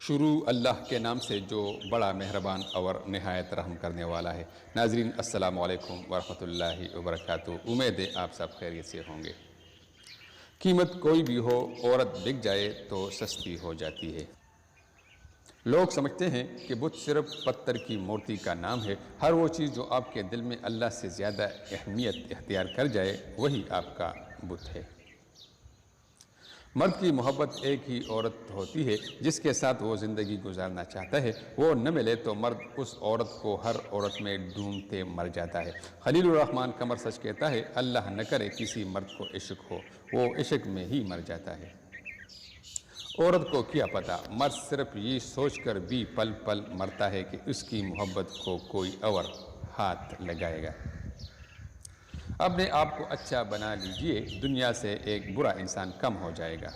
شروع اللہ کے نام سے جو بڑا مہربان اور نہایت رحم کرنے والا ہے۔ ناظرین السلام علیکم ورحمۃ اللہ وبرکاتہ۔ امید ہے آپ سب خیریت سے ہوں گے۔ قیمت کوئی بھی ہو، عورت بک جائے تو سستی ہو جاتی ہے۔ لوگ سمجھتے ہیں کہ بت صرف پتھر کی مورتی کا نام ہے۔ ہر وہ چیز جو آپ کے دل میں اللہ سے زیادہ اہمیت اختیار کر جائے وہی آپ کا بت ہے۔ مرد کی محبت ایک ہی عورت ہوتی ہے جس کے ساتھ وہ زندگی گزارنا چاہتا ہے۔ وہ نہ ملے تو مرد اس عورت کو ہر عورت میں ڈھونڈتے مر جاتا ہے۔ خلیل الرحمن قمر سچ کہتا ہے، اللہ نہ کرے کسی مرد کو عشق ہو، وہ عشق میں ہی مر جاتا ہے۔ عورت کو کیا پتہ، مرد صرف یہ سوچ کر بھی پل پل مرتا ہے کہ اس کی محبت کو کوئی اور ہاتھ لگائے گا۔ اپنے آپ کو اچھا بنا لیجئے، دنیا سے ایک برا انسان کم ہو جائے گا۔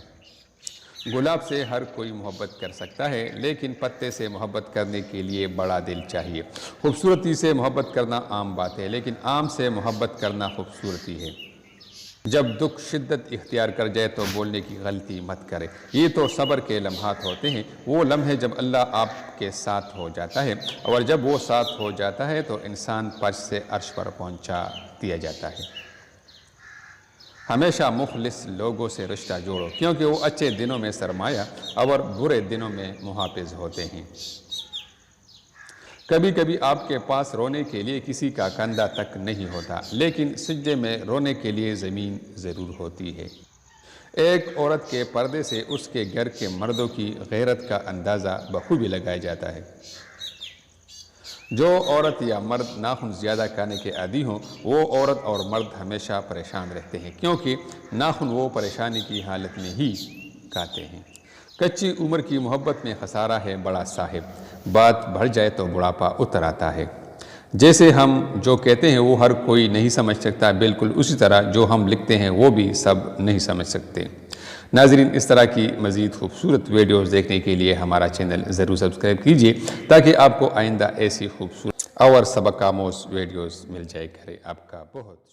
گلاب سے ہر کوئی محبت کر سکتا ہے، لیکن پتے سے محبت کرنے کے لیے بڑا دل چاہیے۔ خوبصورتی سے محبت کرنا عام بات ہے، لیکن عام سے محبت کرنا خوبصورتی ہے۔ جب دکھ شدت اختیار کر جائے تو بولنے کی غلطی مت کرے۔ یہ تو صبر کے لمحات ہوتے ہیں، وہ لمحے جب اللہ آپ کے ساتھ ہو جاتا ہے، اور جب وہ ساتھ ہو جاتا ہے تو انسان فرش سے عرش پر پہنچا دیا جاتا ہے۔ ہمیشہ مخلص لوگوں سے رشتہ جوڑو، کیونکہ وہ اچھے دنوں میں سرمایہ اور برے دنوں میں محافظ ہوتے ہیں۔ کبھی کبھی آپ کے پاس رونے کے لیے کسی کا کندھا تک نہیں ہوتا، لیکن سجدے میں رونے کے لیے زمین ضرور ہوتی ہے۔ ایک عورت کے پردے سے اس کے گھر کے مردوں کی غیرت کا اندازہ بخوبی لگایا جاتا ہے۔ جو عورت یا مرد ناخن زیادہ کھانے کے عادی ہوں، وہ عورت اور مرد ہمیشہ پریشان رہتے ہیں، کیونکہ ناخن وہ پریشانی کی حالت میں ہی کھاتے ہیں۔ کچی عمر کی محبت میں خسارہ ہے بڑا صاحب، بات بڑھ جائے تو بڑھاپا اتر آتا ہے۔ جیسے ہم جو کہتے ہیں وہ ہر کوئی نہیں سمجھ سکتا، بالکل اسی طرح جو ہم لکھتے ہیں وہ بھی سب نہیں سمجھ سکتے۔ ناظرین، اس طرح کی مزید خوبصورت ویڈیوز دیکھنے کے لیے ہمارا چینل ضرور سبسکرائب کیجیے، تاکہ آپ کو آئندہ ایسی خوبصورت اور سبق آموز ویڈیوز مل جائے کرے۔ آپ کا بہت شکریہ۔